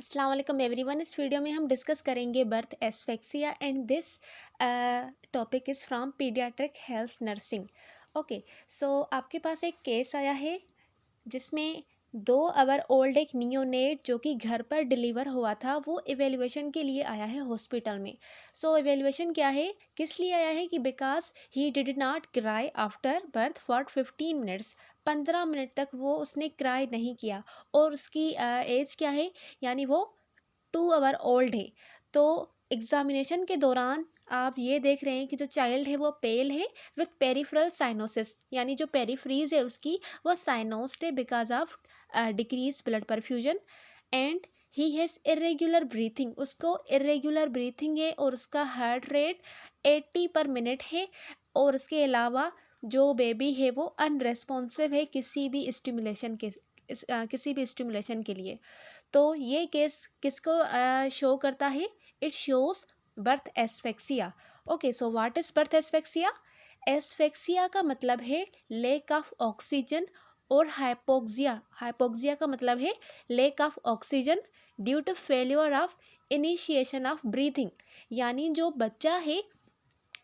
अस्सलाम वालेकुम एवरीवन। इस वीडियो में हम डिस्कस करेंगे birth asphyxia and this topic is from paediatric health nursing. Okay, so आपके पास एक केस आया है जिसमें 2 आवर ओल्ड एक नियोनेट जो कि घर पर डिलीवर हुआ था वो इवेल्युएशन के लिए आया है हॉस्पिटल में। सो इवेल्युएशन क्या है, किस लिए आया है कि because he did not cry after birth for 15 minutes. 15 minute तक वो उसने क्राई नहीं किया और उसकी एज क्या है, यानी वो 2 आवर ओल्ड है। तो एग्जामिनेशन के दौरान आप ये देख रहे हैं कि जो चाइल्ड है वो पेल है विथ पेरिफेरल साइनोसिस, यानी जो पेरिफ्रीज है उसकी वो साइनोस्ड है because of decrease blood perfusion. And he has irregular breathing, उसको इरेगुलर ब्रीथिंग है और उसका हार्ट रेट 80 पर मिनट है। और उसके अलावा जो बेबी है वो अनरेस्पॉन्सिव है किसी भी स्टिमुलेशन के लिए। तो ये केस किसको शो करता है? It shows birth asphyxia. Okay, so what is birth asphyxia? Asphyxia का मतलब है लेक ऑफ ऑक्सीजन और हाइपोक्सिया। हाइपोक्सिया का मतलब है lack of oxygen due to failure of initiation of breathing, यानी जो बच्चा है,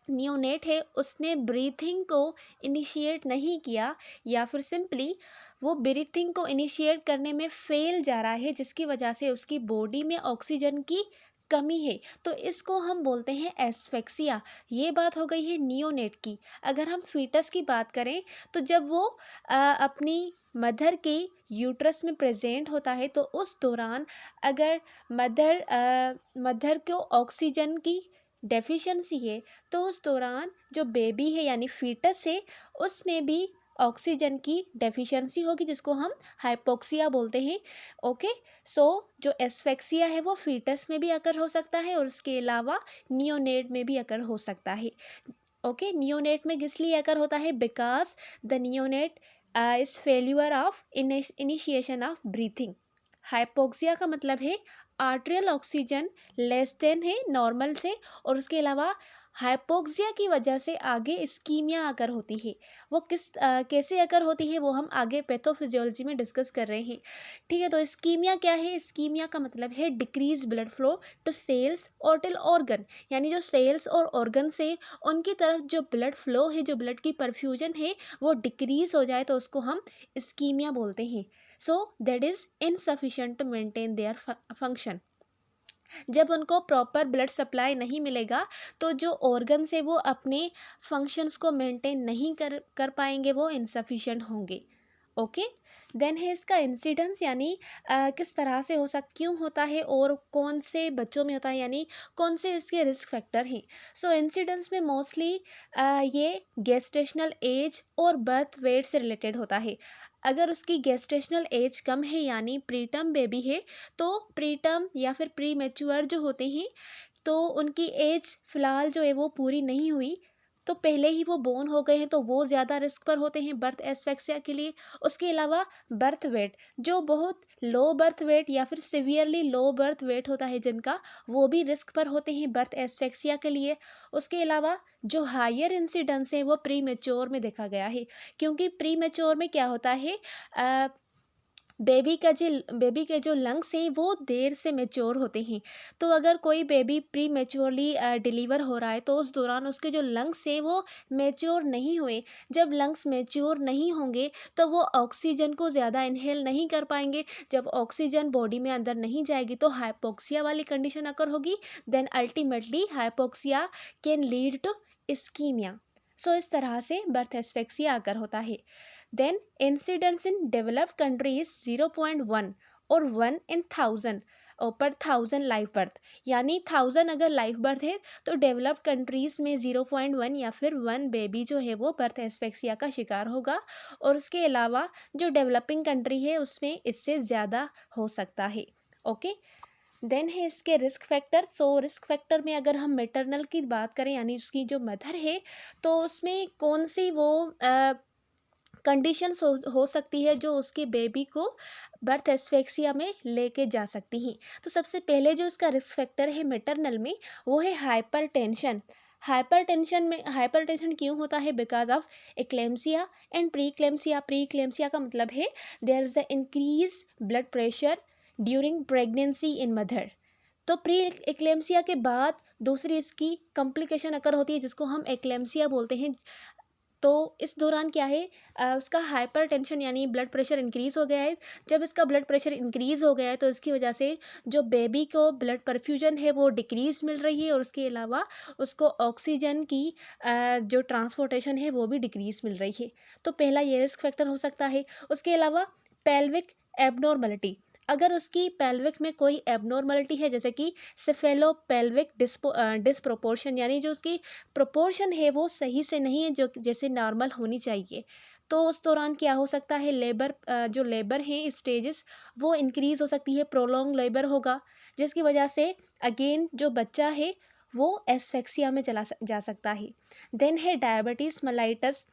नियोनेट है, उसने ब्रीथिंग को इनिशिएट नहीं किया या फिर सिंपली वो ब्रीथिंग को इनिशिएट करने में फेल जा रहा है, जिसकी वजह से उसकी बॉडी में ऑक्सीजन की कमी है। तो इसको हम बोलते हैं एस्फेक्सिया। ये बात हो गई है नियोनेट की। अगर हम फीटस की बात करें तो जब वो अपनी मदर की यूट्रस में प्रेजेंट होता है तो उस दौरान अगर मदर को ऑक्सीजन की डेफिशिएंसी है तो उस दौरान जो बेबी है यानी फीटस है उसमें भी ऑक्सीजन की डेफिशिएंसी होगी, जिसको हम हाइपोक्सिया बोलते हैं। ओके, सो जो एस्फेक्सिया है वो फीटस में भी अकर हो सकता है और उसके अलावा नियोनेट में भी अकर हो सकता है। ओके, नियोनेट में किस लिए अकर होता है? Because the neonate is failure of initiation of breathing. Hypoxia का मतलब है आर्ट्रियल ऑक्सीजन लेस देन है नॉर्मल से, और उसके अलावा हाइपोक्सिया की वजह से आगे इस्कीमिया अकर होती है। वो कैसे अकर होती है वो हम आगे पैथोफिजियोलॉजी में डिस्कस कर रहे हैं। ठीक है, तो इस्कीमिया क्या है? इस्कीमिया का मतलब है decrease blood flow to cells और टिल ऑर्गन, यानी जो सेल्स और ऑर्गन से उनकी तरफ जो ब्लड फ्लो है, जो ब्लड की परफ्यूजन है वो डिक्रीज हो जाए तो उसको हम इस्कीमिया बोलते हैं। So that is insufficient to maintain their function. जब उनको प्रॉपर ब्लड सप्लाई नहीं मिलेगा तो जो ऑर्गन्स है वो अपने फंक्शंस को मेंटेन नहीं कर पाएंगे, वो इनसफिशेंट होंगे। ओके, देन है इसका इंसिडेंस, यानी किस तरह से क्यों होता है और कौन से बच्चों में होता है, यानी कौन से इसके रिस्क फैक्टर हैं। सो इंसिडेंस में मोस्टली ये गेस्टेशनल एज और बर्थ वेट से रिलेटेड होता है। अगर उसकी गेस्टेशनल एज कम है यानी प्रीटर्म बेबी है, तो प्रीटर्म या फिर प्री मैच्योर जो होते हैं तो उनकी एज फ़िलहाल जो है वो पूरी नहीं हुई, तो पहले ही वो बोर्न हो गए हैं तो वो ज़्यादा रिस्क पर होते हैं बर्थ एस्फेक्सिया के लिए। उसके अलावा बर्थ वेट, जो बहुत लो बर्थ वेट या फिर सिवियरली लो बर्थ वेट होता है जिनका, वो भी रिस्क पर होते हैं बर्थ एस्फेक्सिया के लिए। उसके अलावा जो हायर इंसिडेंस है वो प्री मेच्योर में देखा गया है, क्योंकि प्री मेच्योर में क्या होता है, बेबी के जो लंग्स हैं वो देर से मैच्योर होते हैं। तो अगर कोई बेबी प्री मैच्योरली डिलीवर हो रहा है तो उस दौरान उसके जो लंग्स हैं वो मैच्योर नहीं हुए। जब लंग्स मैच्योर नहीं होंगे तो वो ऑक्सीजन को ज़्यादा इनहेल नहीं कर पाएंगे। जब ऑक्सीजन बॉडी में अंदर नहीं जाएगी तो हाइपोक्सिया वाली कंडीशन अकर होगी। Then ultimately hypoxia can lead to ischaemia. So इस तरह से बर्थ एस्फेक्सिया अकर होता है। Then incidence in developed countries 0.1 और 1 इन 1000 पर 1000 लाइव बर्थ, यानी 1000 अगर लाइव बर्थ है तो डेवलप्ड कंट्रीज़ में 0.1 या फिर 1 बेबी जो है वो बर्थ एस्फेक्सिया का शिकार होगा, और उसके अलावा जो डेवलपिंग कंट्री है उसमें इससे ज़्यादा हो सकता है। ओके, देन है इसके risk factor. So risk factor में अगर हम मेटरनल की बात करें यानी उसकी जो मदर है तो उसमें कौन सी वो कंडीशंस हो सकती है जो उसके बेबी को बर्थ एस्फेक्सिया में लेके जा सकती हैं। तो सबसे पहले जो इसका रिस्क फैक्टर है मैटरनल में वो है हाइपरटेंशन। हाइपरटेंशन क्यों होता है? Because of eclampsia and pre eclampsia. Pre eclampsia का मतलब है there is the increase blood pressure during pregnancy in mother. तो प्री एक्लेम्सिया के बाद दूसरी इसकी कॉम्प्लिकेशन अकर होती है जिसको हम एक्लेम्सिया बोलते हैं। तो इस दौरान क्या है, उसका हाइपरटेंशन यानी ब्लड प्रेशर इंक्रीज़ हो गया है। जब इसका ब्लड प्रेशर इंक्रीज़ हो गया है तो इसकी वजह से जो बेबी को ब्लड परफ्यूजन है वो डिक्रीज़ मिल रही है, और उसके अलावा उसको ऑक्सीजन की जो ट्रांसपोर्टेशन है वो भी डिक्रीज़ मिल रही है। तो पहला ये रिस्क फैक्टर हो सकता है। उसके अलावा पेल्विक एबनॉर्मलिटी, अगर उसकी पेल्विक में कोई एबनॉर्मलिटी है जैसे कि सेफेलोपेल्विक डिस्प्रोपोर्शन, यानी जो उसकी प्रोपोर्शन है वो सही से नहीं है जो जैसे नॉर्मल होनी चाहिए, तो उस दौरान क्या हो सकता है, लेबर जो लेबर हैं स्टेजेस वो इंक्रीज़ हो सकती है, प्रोलॉन्ग लेबर होगा, जिसकी वजह से अगेन जो बच्चा है वो एस्फेक्सिया में जा सकता है। देन है डायबिटीज़ मेलाइटस।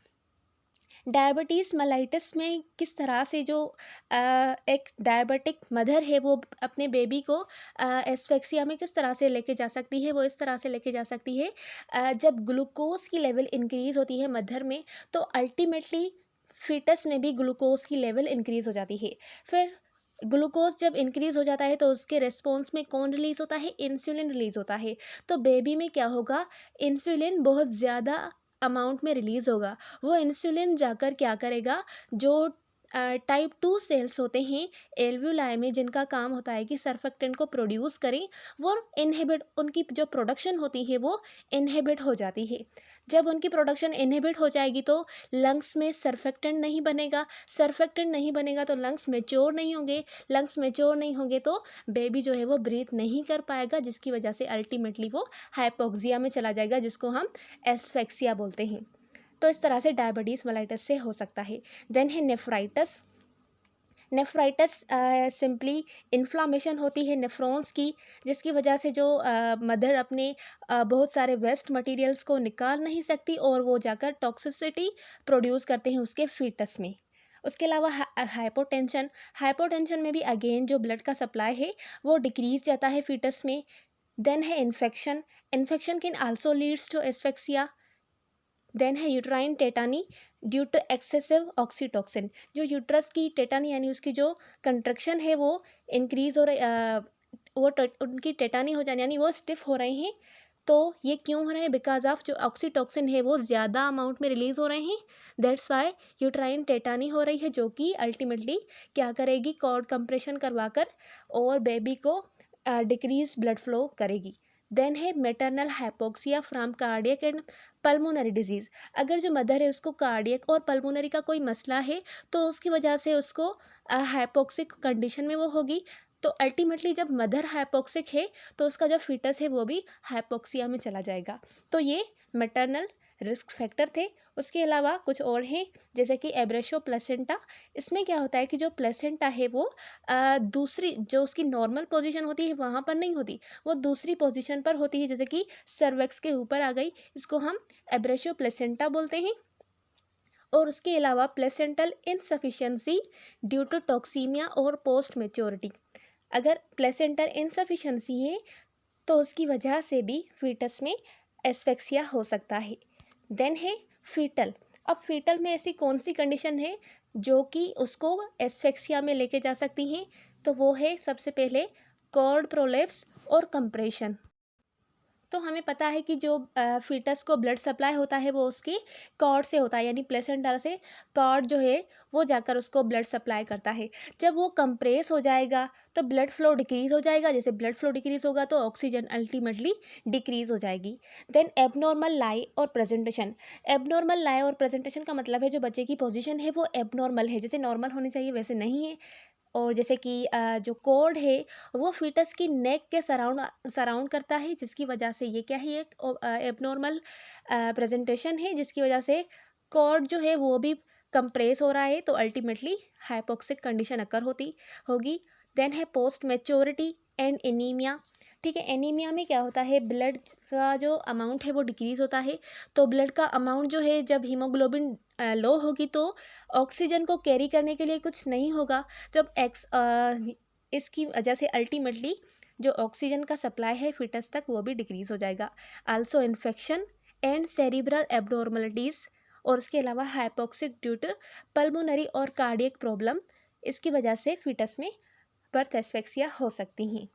डायबिटीज़ मेलाइटिस में किस तरह से जो एक डायबिटिक मदर है वो अपने बेबी को एस्फेक्सिया में किस तरह से लेके जा सकती है, वो इस तरह से लेके जा सकती है, जब ग्लूकोज की लेवल इंक्रीज़ होती है मदर में तो अल्टीमेटली फीटस में भी ग्लूकोज की लेवल इंक्रीज़ हो जाती है। फिर ग्लूकोज जब इंक्रीज़ हो जाता है तो उसके रिस्पॉन्स में कौन रिलीज़ होता है, इंसुलिन रिलीज़ होता है। तो बेबी में क्या होगा, इंसुलिन बहुत ज़्यादा अमाउंट में रिलीज़ होगा। वो इंसुलिन जाकर क्या करेगा, जो टाइप 2 सेल्स होते हैं एल्व्यूलाई में, जिनका काम होता है कि सर्फेक्टेंट को प्रोड्यूस करें, वो इनहिबिट, उनकी जो प्रोडक्शन होती है वो इनहिबिट हो जाती है। जब उनकी प्रोडक्शन इनहिबिट हो जाएगी तो लंग्स में सर्फेक्टेंट नहीं बनेगा, सर्फेक्टेंट नहीं बनेगा तो लंग्स मैच्योर नहीं होंगे, लंग्स मैच्योर नहीं होंगे तो बेबी जो है वो ब्रीथ नहीं कर पाएगा, जिसकी वजह से अल्टीमेटली वो हाइपोक्सिया में चला जाएगा, जिसको हम एस्फेक्सिया बोलते हैं। तो इस तरह से डायबिटीज़ मेलाइटस से हो सकता है। देन है नेफ्राइटस। नेफ्राइटस सिंपली इन्फ्लामेशन होती है नेफ्रॉन्स की, जिसकी वजह से जो मदर अपने बहुत सारे वेस्ट मटेरियल्स को निकाल नहीं सकती और वो जाकर टॉक्सिसिटी प्रोड्यूस करते हैं उसके फीटस में। उसके अलावा हाइपोटेंशन, हाइपोटेंशन में भी अगेन जो ब्लड का सप्लाई है वो डिक्रीज जाता है फीटस में। देन है infection, infection can also leads to asphyxia. Then है uterine tetany due to excessive oxytocin, जो यूट्रस की टेटानी यानी उसकी जो कंट्रक्शन है वो इंक्रीज हो रही, उनकी टेटानी हो जाने यानी वो स्टिफ हो रहे हैं। तो ये क्यों हो रहे हैं, बिकॉज ऑफ जो ऑक्सीटोक्सिन है वो ज़्यादा अमाउंट में रिलीज़ हो रहे हैं, दैट्स वाई यूट्राइन टेटानी हो रही है, जो कि अल्टीमेटली क्या करेगी, कॉर्ड कंप्रेशन करवा कर और बेबी को डिक्रीज ब्लड फ्लो करेगी। देन है maternal hypoxia from cardiac and pulmonary disease, अगर जो मदर है उसको कार्डियक और पल्मोनरी का कोई मसला है तो उसकी वजह से उसको हाइपोक्सिक कंडीशन में वो होगी, तो अल्टीमेटली जब मदर हाइपोक्सिक है तो उसका जो फीटस है वो भी हाइपोक्सिया में चला जाएगा। तो ये मैटरनल रिस्क फैक्टर थे। उसके अलावा कुछ और हैं जैसे कि एब्रेशो प्लेसेंटा। इसमें क्या होता है कि जो प्लेसेंटा है वो दूसरी जो उसकी नॉर्मल पोजीशन होती है वहाँ पर नहीं होती, वो दूसरी पोजीशन पर होती है, जैसे कि सर्वेक्स के ऊपर आ गई, इसको हम एब्रेशो प्लेसेंटा बोलते हैं। और उसके अलावा placental insufficiency due to toxaemia और पोस्ट मेच्योरिटी, अगर प्लेसेंटल इनसफिशिएंसी है तो उसकी वजह से भी फीटस में एस्फेक्सिया हो सकता है। देन है फीटल। अब फीटल में ऐसी कौन सी कंडीशन है जो कि उसको एस्फेक्सिया में लेके जा सकती हैं, तो वो है सबसे पहले कॉर्ड प्रोलेप्स और कंप्रेशन। तो हमें पता है कि जो फीटस को ब्लड सप्लाई होता है वो उसके कॉर्ड से होता है, यानी प्लेसेंटा से कॉर्ड जो है वो जाकर उसको ब्लड सप्लाई करता है। जब वो कंप्रेस हो जाएगा तो ब्लड फ्लो डिक्रीज़ हो जाएगा, जैसे ब्लड फ्लो डिक्रीज़ होगा तो ऑक्सीजन अल्टीमेटली डिक्रीज़ हो जाएगी। देन एबनॉर्मल लाई और प्रेजेंटेशन। एबनॉर्मल लाई और प्रेजेंटेशन का मतलब है जो बच्चे की पोजीशन है वो एबनॉर्मल है, जैसे नॉर्मल होनी चाहिए वैसे नहीं है। और जैसे कि जो कॉर्ड है वो फीटस की नेक के सराउंड सराउंड करता है, जिसकी वजह से ये क्या है, एक एबनॉर्मल प्रेजेंटेशन है, जिसकी वजह से कॉर्ड जो है वो भी कंप्रेस हो रहा है, तो अल्टीमेटली हाइपोक्सिक कंडीशन अकर होगी। देन है पोस्ट मैच्योरिटी एंड एनीमिया। ठीक है, एनीमिया में क्या होता है, ब्लड का जो अमाउंट है वो डिक्रीज़ होता है, तो ब्लड का अमाउंट जो है जब हीमोग्लोबिन लो होगी तो ऑक्सीजन को कैरी करने के लिए कुछ नहीं होगा, जब इसकी वजह से अल्टीमेटली जो ऑक्सीजन का सप्लाई है फिटस तक वो भी डिक्रीज़ हो जाएगा। आल्सो इन्फेक्शन एंड सेरिब्रल एब्नॉर्मलिटीज़, और उसके अलावा हाइपोक्सिक ड्यू टू पल्मोनरी और कार्डियक प्रॉब्लम, इसकी वजह से फिटस में बर्थ एस्फेक्सिया हो सकती हैं।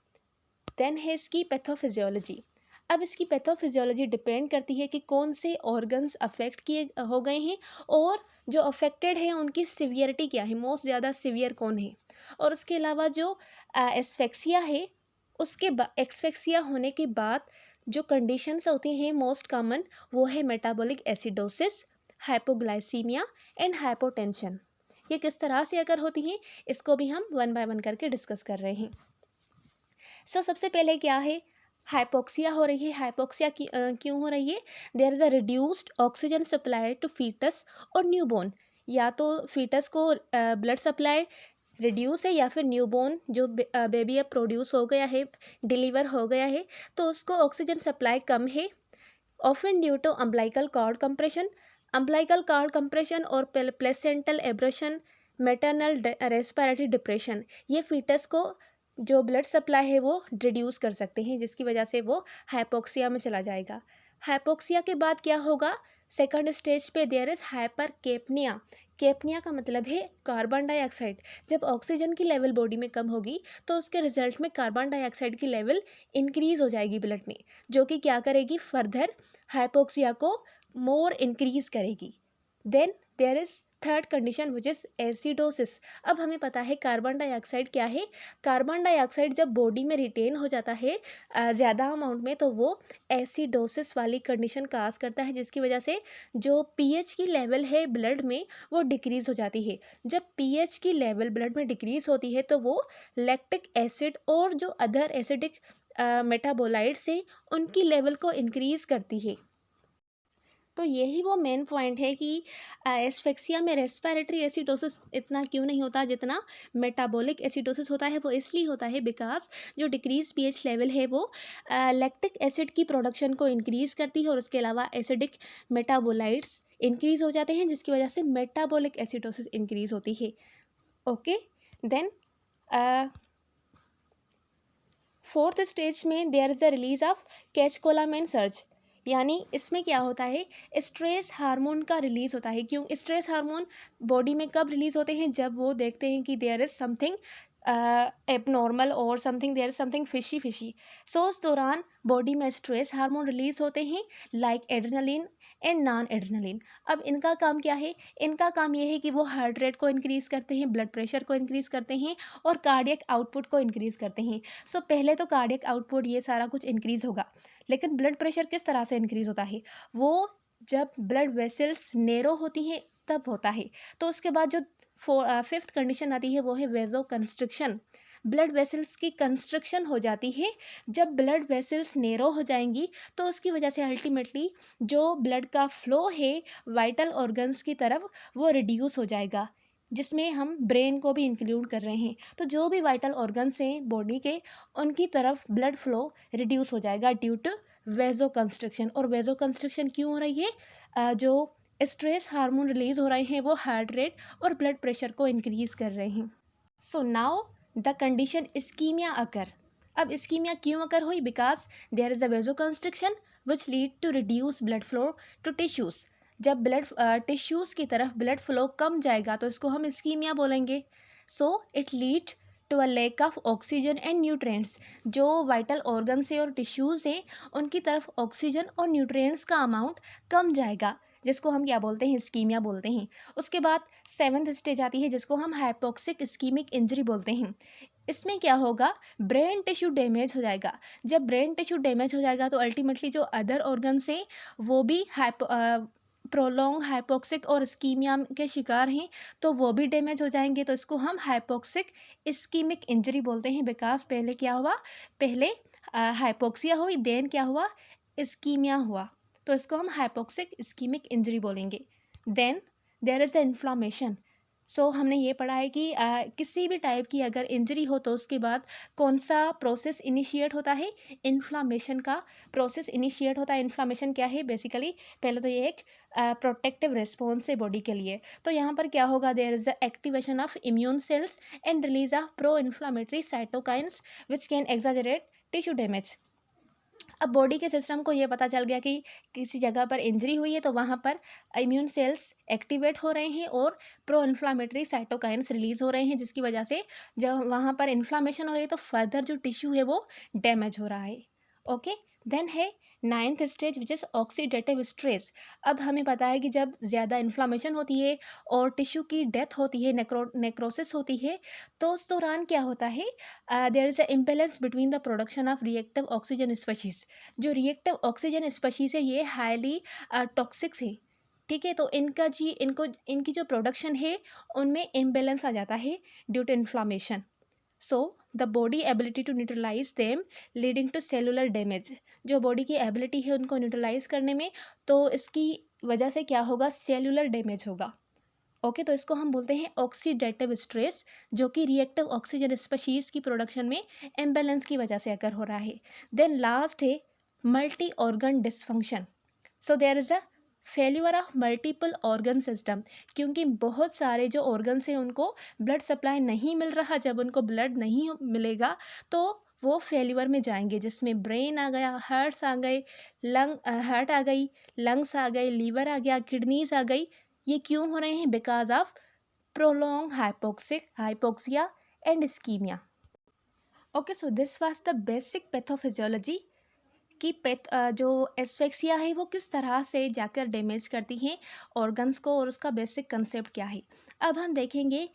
देन है इसकी पैथोफिजियोलॉजी। अब इसकी पैथोफिजियोलॉजी डिपेंड करती है कि कौन से ऑर्गन्स अफेक्ट किए हो गए हैं और जो अफेक्टेड है उनकी सिवियरिटी क्या है, मोस्ट ज़्यादा सिवियर कौन है। और उसके अलावा जो एस्फेक्सिया है उसके एक्सफेक्सिया होने के बाद जो कंडीशंस होती हैं मोस्ट कॉमन, वो है metabolic acidosis, hypoglycaemia and hypotension. ये किस तरह से अगर होती हैं इसको भी हम वन बाय वन करके डिस्कस कर रहे हैं। सबसे पहले क्या है, हाइपोक्सिया हो रही है। हाइपोक्सिया क्यों हो रही है? There is a reduced oxygen supply to foetus और न्यूबॉर्न। या तो फीटस को ब्लड सप्लाई रिड्यूस है या फिर न्यूबॉर्न जो बेबी अब प्रोड्यूस हो गया है, डिलीवर हो गया है, तो उसको ऑक्सीजन सप्लाई कम है। Often due to umbilical cord compression, umbilical cord compression और placental abruption, maternal respiratory depression, ये फीटस को जो ब्लड सप्लाई है वो रिड्यूस कर सकते हैं, जिसकी वजह से वो हाइपोक्सिया में चला जाएगा। हाइपोक्सिया के बाद क्या होगा? सेकंड स्टेज पे देयर इज हाइपर केपनिया। केपनिया का मतलब है कार्बन डाइऑक्साइड। जब ऑक्सीजन की लेवल बॉडी में कम होगी तो उसके रिजल्ट में कार्बन डाइऑक्साइड की लेवल इंक्रीज हो जाएगी ब्लड में, जो कि क्या करेगी, फर्दर हाइपोक्सिया को मोर इंक्रीज करेगी। Then there is third condition which is acidosis. अब हमें पता है कार्बन डाइऑक्साइड क्या है। कार्बन डाइऑक्साइड जब बॉडी में रिटेन हो जाता है ज़्यादा अमाउंट में, तो वो एसिडोसिस वाली कंडीशन काज करता है, जिसकी वजह से जो पीएच की लेवल है ब्लड में वो डिक्रीज़ हो जाती है। जब पीएच की लेवल ब्लड में डिक्रीज़ होती है तो वो लैक्टिक एसिड और जो अदर एसिडिक मेटाबोलाइट्स हैं उनकी लेवल को इंक्रीज़ करती है। तो यही वो मेन पॉइंट है कि एस्फेक्सिया में रेस्पिरेटरी एसिडोसिस इतना क्यों नहीं होता जितना मेटाबॉलिक एसिडोसिस होता है। वो इसलिए होता है बिकॉज जो डिक्रीज पीएच लेवल है वो लैक्टिक एसिड की प्रोडक्शन को इंक्रीज़ करती है और उसके अलावा एसिडिक मेटाबोलाइट्स इंक्रीज़ हो जाते हैं, जिसकी वजह से मेटाबॉलिक एसिडोसिस इंक्रीज़ होती है। ओके, देन फोर्थ स्टेज में there is the release of catecholamine surge. यानी इसमें क्या होता है, स्ट्रेस हार्मोन का रिलीज होता है। क्यों स्ट्रेस हार्मोन बॉडी में कब रिलीज होते हैं? जब वो देखते हैं कि देयर इज समथिंग एबनॉर्मल और something, there is something fishy fishy. So उस दौरान बॉडी में स्ट्रेस हार्मोन रिलीज होते हैं like adrenaline and non adrenaline. अब इनका काम क्या है? इनका काम ये है कि वो हार्ट रेट को इंक्रीज़ करते हैं, ब्लड प्रेशर को इंक्रीज़ करते हैं और कार्डियक आउटपुट को इंक्रीज़ करते हैं। सो पहले तो कार्डियक आउटपुट ये सारा कुछ इंक्रीज़ होगा, लेकिन ब्लड प्रेशर किस तरह से इंक्रीज़ होता है? वो जब ब्लड वेसल्स नैरो होती हैं तब होता है। तो उसके बाद जो फिफ्थ कंडीशन आती है वो है वेजो कंस्ट्रिक्शन। ब्लड वेसल्स की कंस्ट्रक्शन हो जाती है। जब ब्लड वेसल्स नैरो हो जाएंगी तो उसकी वजह से अल्टीमेटली जो ब्लड का फ्लो है वाइटल ऑर्गन्स की तरफ वो रिड्यूस हो जाएगा, जिसमें हम ब्रेन को भी इंक्लूड कर रहे हैं। तो जो भी वाइटल ऑर्गन्स हैं बॉडी के उनकी तरफ ब्लड फ्लो रिड्यूस हो जाएगा ड्यू टू वेजो कंस्ट्रक्शन। और वेजो कंस्ट्रक्शन क्यों हो रही है? जो स्ट्रेस हार्मोन रिलीज हो रहे हैं वो हार्ट रेट और ब्लड प्रेशर को इंक्रीज कर रहे हैं। So now the condition ischaemia occur. अब इस्कीमिया क्यों अकर हुई? Because there is a vasoconstriction which lead to reduce blood flow to tissues. जब ब्लड टिश्यूज़ की तरफ ब्लड फ्लो कम जाएगा तो इसको हम इस्कीमिया बोलेंगे। So it lead to a lack of oxygen and nutrients. जो वाइटल ऑर्गन्स हैं और टिश्यूज़ हैं उनकी तरफ ऑक्सीजन और न्यूट्रिएंट्स का अमाउंट कम जाएगा, जिसको हम क्या बोलते हैं? इस्कीमिया बोलते हैं। उसके बाद सेवन्थ स्टेज आती है जिसको हम हाइपोक्सिक इस्कीमिक इंजरी बोलते हैं। इसमें क्या होगा? ब्रेन टिश्यू डैमेज हो जाएगा। जब ब्रेन टिश्यू डैमेज हो जाएगा तो अल्टीमेटली जो अदर ऑर्गन्स हैं वो भी प्रोलॉन्ग हाइपोक्सिक और इस्कीमिया के शिकार हैं, तो वो भी डैमेज हो जाएंगे। तो इसको हम हाइपोक्सिक इस्कीमिक इंजरी बोलते हैं। बिकॉज पहले क्या हुआ? पहले हाइपोक्सिया हुई, देन क्या हुआ? इस्कीमिया हुआ। तो इसको हम हाइपोक्सिक इस्कीमिक इंजरी बोलेंगे। Then there is the inflammation. So हमने ये पढ़ा है कि किसी भी टाइप की अगर इंजरी हो तो उसके बाद कौन सा प्रोसेस इनिशिएट होता है? इन्फ्लामेशन का प्रोसेस इनिशिएट होता है। इन्फ्लामेशन क्या है? बेसिकली पहले तो ये एक प्रोटेक्टिव रिस्पॉन्स है बॉडी के लिए। तो यहाँ पर क्या होगा? There is the activation of immune cells and release of pro inflammatory cytokines which can exaggerate tissue damage. अब बॉडी के सिस्टम को ये पता चल गया कि किसी जगह पर इंजरी हुई है, तो वहाँ पर इम्यून सेल्स एक्टिवेट हो रहे हैं और प्रो इन्फ्लामेटरी साइटोकाइन्स रिलीज हो रहे हैं, जिसकी वजह से जब वहाँ पर इन्फ्लामेशन हो रही है तो फर्दर जो टिश्यू है वो डैमेज हो रहा है। ओके, देन है ninth stage which is oxidative stress. अब हमें पता है कि जब ज़्यादा इन्फ्लामेशन होती है और टिश्यू की डेथ होती है, नेक्रोसिस होती है, तो उस दौरान क्या होता है, there is a imbalance between the production of reactive oxygen species. जो रिएक्टिव ऑक्सीजन स्पीशीज है ये हाईली टॉक्सिक्स है। ठीक है, तो इनकी जो प्रोडक्शन है उनमें इम्बेलेंस आ जाता है due to inflammation. So the body ability to neutralise them leading to cellular damage. जो बॉडी की एबिलिटी है उनको न्यूट्रलाइज करने में, तो इसकी वजह से क्या होगा, सेलुलर डैमेज होगा। ओके, तो इसको हम बोलते हैं ऑक्सीडेटिव स्ट्रेस, जो कि रिएक्टिव ऑक्सीजन स्पीशीज की प्रोडक्शन में इम्बैलेंस की वजह से अकर हो रहा है। देन लास्ट है multi organ dysfunction. So there is a failure of multiple organ system, क्योंकि बहुत सारे जो ऑर्गन्स हैं उनको ब्लड सप्लाई नहीं मिल रहा। जब उनको ब्लड नहीं मिलेगा तो वो फेल्यूर में जाएंगे, जिसमें ब्रेन आ गया, हार्ट्स आ गए, हार्ट आ गई, लंग्स आ गए, लीवर आ गया, किडनीज आ गई। ये क्यों हो रहे हैं? Because of prolong hypoxia and ischaemia. Okay, so this was the basic pathophysiology कि जो एस्फेक्सिया है वो किस तरह से जाकर डैमेज करती हैं ऑर्गन्स को, और उसका बेसिक कंसेप्ट क्या है। अब हम देखेंगे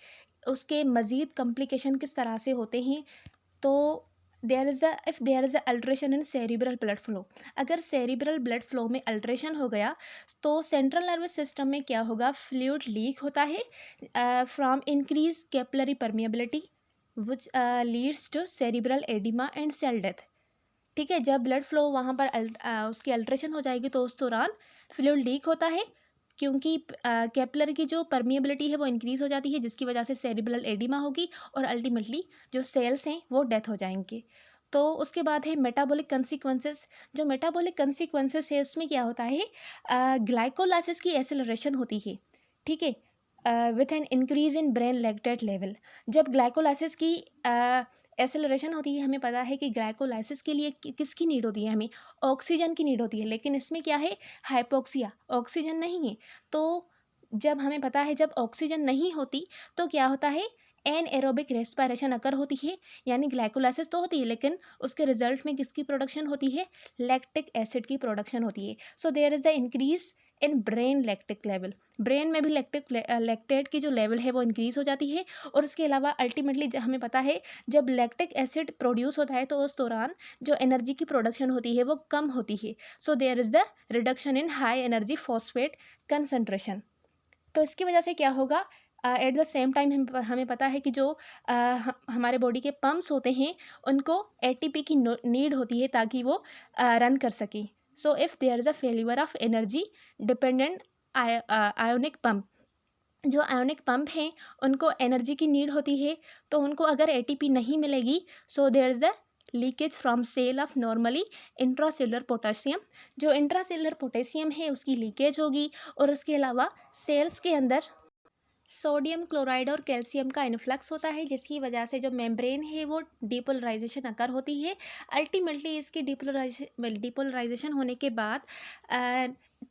उसके मज़ीद कॉम्प्लिकेशन किस तरह से होते हैं। तो if there is a alteration in cerebral blood flow, अगर सेरिब्रल ब्लड फ्लो में अल्ट्रेशन हो गया तो सेंट्रल नर्वस सिस्टम में क्या होगा, फ्लूइड लीक होता है from increase capillary permeability which leads to cerebral oedema and cell death. ठीक है, जब ब्लड फ्लो वहाँ पर उसकी अल्ट्रेशन हो जाएगी तो उस दौरान फ्लूइड लीक होता है, क्योंकि कैपिलरी की जो परमिएबिलिटी है वो इंक्रीज़ हो जाती है, जिसकी वजह से सेरिब्रल एडिमा होगी और अल्टीमेटली जो सेल्स हैं वो डेथ हो जाएंगे। तो उसके बाद है मेटाबॉलिक कंसिक्वेंसेस। जो मेटाबॉलिक कंसिक्वेंसेस है उसमें क्या होता है, ग्लाइकोलाइसिस की एसेलरेशन होती है। ठीक है, with an increase in brain lactate level. जब ग्लाइकोलाइसिस की एसेलरेशन होती है, हमें पता है कि ग्लाइकोलाइसिस के लिए किसकी नीड होती है, हमें ऑक्सीजन की नीड होती है, लेकिन इसमें क्या है, हाइपोक्सिया, ऑक्सीजन नहीं है। तो जब हमें पता है जब ऑक्सीजन नहीं होती तो क्या होता है, एन एरोबिक रेस्पिरेशन अकर होती है, यानी ग्लाइकोलाइसिस तो होती है लेकिन उसके रिजल्ट में किसकी प्रोडक्शन होती है, लैक्टिक एसिड की प्रोडक्शन होती है। So there is the increase in brain lactic level. Brain में भी लैक्टेट की जो लेवल है वो इंक्रीज हो जाती है, और उसके अलावा अल्टीमेटली हमें पता है जब लैक्टिक एसिड प्रोड्यूस होता है तो उस दौरान जो एनर्जी की प्रोडक्शन होती है वो कम होती है। So there is the reduction in high energy phosphate concentration. तो इसकी वजह से क्या होगा, एट द सेम टाइम हमें पता है कि जो हमारे बॉडी के पम्प्स होते हैं उनको एटीपी की नीड होती है ताकि वो रन कर सकें। So if there is a failure of energy dependent ionic pump, जो आयोनिक पंप हैं उनको एनर्जी की नीड होती है, तो उनको अगर एटीपी नहीं मिलेगी, so there is a leakage from cell of normally intracellular potassium. जो इंट्रासेलुलर पोटेशियम है उसकी लीकेज होगी, और उसके अलावा सेल्स के अंदर सोडियम क्लोराइड और कैल्शियम का इन्फ्लक्स होता है, जिसकी वजह से जो मेम्ब्रेन है वो डिपोलराइजेशन अकर होती है। अल्टीमेटली इसकी डिपोलराइजेशन होने के बाद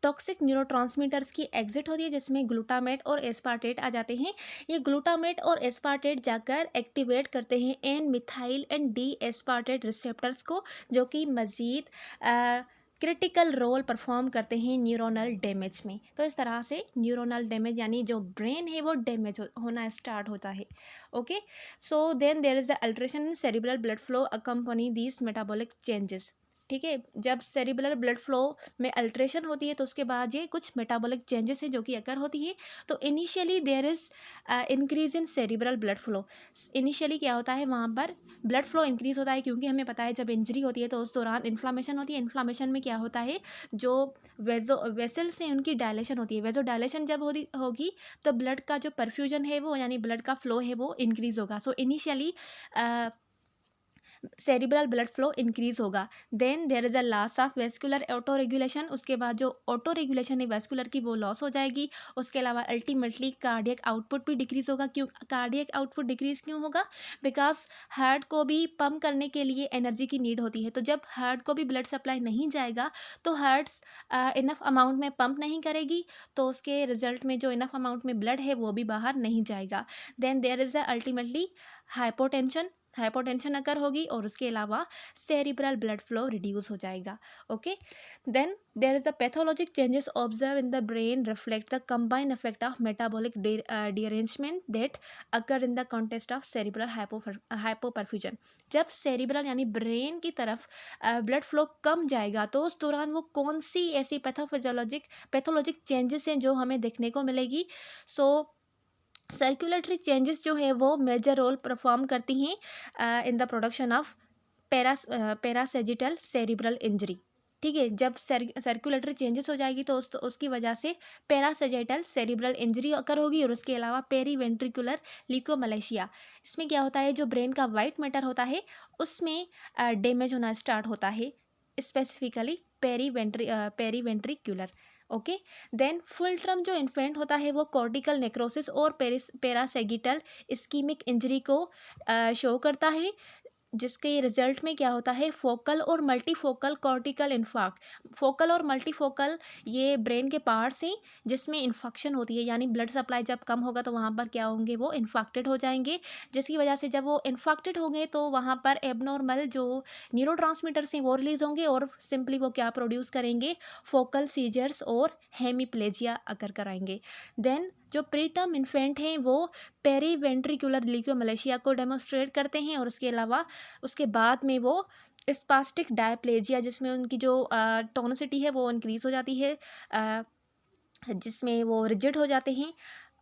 टॉक्सिक न्यूरोट्रांसमीटर्स की एग्जिट होती है, जिसमें ग्लूटामेट और एस्पार्टेट आ जाते हैं। ये ग्लूटामेट और एस्पार्टेट जाकर एक्टिवेट करते हैं N methyl and D aspartate receptors को, जो कि मज़ीद क्रिटिकल रोल परफॉर्म करते हैं न्यूरोनल डैमेज में। तो इस तरह से न्यूरोनल डैमेज यानी जो ब्रेन है वो डैमेज होना स्टार्ट होता है। Okay, so then there is the alteration in cerebral blood flow accompany these metabolic changes. ठीक है, जब सेरिब्रल ब्लड फ्लो में अल्ट्रेशन होती है तो उसके बाद ये कुछ मेटाबॉलिक चेंजेस है जो कि अकर होती है। तो initially there is increase in cerebral blood flow. Initially क्या होता है, वहाँ पर ब्लड फ्लो इंक्रीज होता है, क्योंकि हमें पता है जब इंजरी होती है तो उस दौरान इन्फ्लामेशन होती है। इन्फ्लामेशन में क्या होता है, जो वेसल्स हैं उनकी डायलेशन होती है। वेजो डायलेशन जब होगी तो ब्लड का जो परफ्यूजन है वो, यानी ब्लड का फ्लो है वो इंक्रीज होगा। So initially cerebral blood flow increase होगा। Then there is a loss of vascular autoregulation, उसके बाद जो ऑटो रेगुलेशन है वेस्कुलर की वो लॉस हो जाएगी। उसके अलावा अल्टीमेटली कार्डियक आउटपुट भी डिक्रीज होगा। क्यों कार्डियक आउटपुट डिक्रीज क्यों होगा? बिकॉज हार्ट को भी पंप करने के लिए एनर्जी की नीड होती है। तो जब हार्ट को भी ब्लड सप्लाई नहीं जाएगा तो हार्ट्स इनफ अमाउंट में पंप नहीं करेगी, तो उसके रिजल्ट में जो इनफ अमाउंट में ब्लड है वो भी बाहर नहीं जाएगा। Then there is a ultimately hypotension, hypotension अगर होगी और उसके अलावा सेरिब्रल ब्लड फ्लो रिड्यूस हो जाएगा। Okay, then there is the pathologic changes observe in the brain reflect the combined effect of metabolic derangement that occur in the context of cerebral hypoperfusion. जब cerebral यानी brain की तरफ blood flow कम जाएगा तो उस दौरान वो कौन सी ऐसी पैथोलॉजिक चेंजेस हैं जो हमें देखने को मिलेगी? सो सर्कुलेटरी चेंजेस जो है वो मेजर रोल परफॉर्म करती हैं in the production of parasagittal cerebral injury. ठीक है, जब सर्कुलेटरी चेंजेस हो जाएगी तो उसकी वजह से पैरासेजिटल सेरिब्रल इंजरी अकर होगी और उसके अलावा पेरीवेंट्रिकुलर ल्यूकोमलेशिया। इसमें क्या होता है, जो ब्रेन का वाइट मैटर होता है उसमें डैमेज होना स्टार्ट होता है, specifically periventricular. Okay, then full term जो इन्फेंट होता है वो कॉर्टिकल नेक्रोसिस और पैरासेगिटल इस्कीमिक इंजरी को शो करता है, जिसके रिजल्ट में क्या होता है, फोकल और मल्टीफोकल कॉर्टिकल इन्फार्क्ट। फोकल और मल्टीफोकल ये ब्रेन के पार्ट्स हैं जिसमें इन्फेक्शन होती है, यानी ब्लड सप्लाई जब कम होगा तो वहाँ पर क्या होंगे, वो इन्फेक्टेड हो जाएंगे, जिसकी वजह से जब वो इन्फेक्टेड होंगे तो वहाँ पर एबनॉर्मल जो न्यूरोट्रांसमीटर्स हैं वो रिलीज होंगे और सिंपली वो क्या प्रोड्यूस करेंगे, फोकल सीजर्स और हेमीप्लेजिया अकर कराएंगे। देन जो प्री टर्म इन्फेंट हैं वो पेरीवेंट्रिकुलर ल्यूकोमलेशिया को डेमोस्ट्रेट करते हैं और उसके अलावा उसके बाद में वो स्पास्टिक डायप्लेजिया, जिसमें उनकी जो टोनिसिटी है वो इंक्रीज हो जाती है, अ, जिसमें वो रिजिड हो जाते हैं।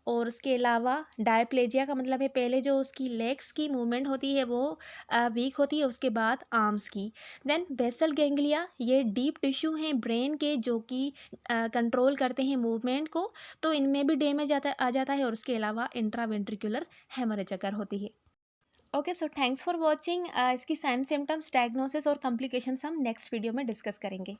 और उसके अलावा डायप्लेजिया का मतलब है पहले जो उसकी लेग्स की मूवमेंट होती है वो वीक होती है, उसके बाद आर्म्स की। देन बेसल गैंग्लिया ये डीप टिश्यू हैं ब्रेन के जो कि कंट्रोल करते हैं मूवमेंट को, तो इनमें भी डैमेज आ जाता है और उसके अलावा इंट्रावेंट्रिकुलर हेमरेज अकर होती है। Okay, so thanks for watching. इसकी साइन सिम्टम्स, डायग्नोसिस और कॉम्प्लिकेशंस हम नेक्स्ट वीडियो में डिस्कस करेंगे।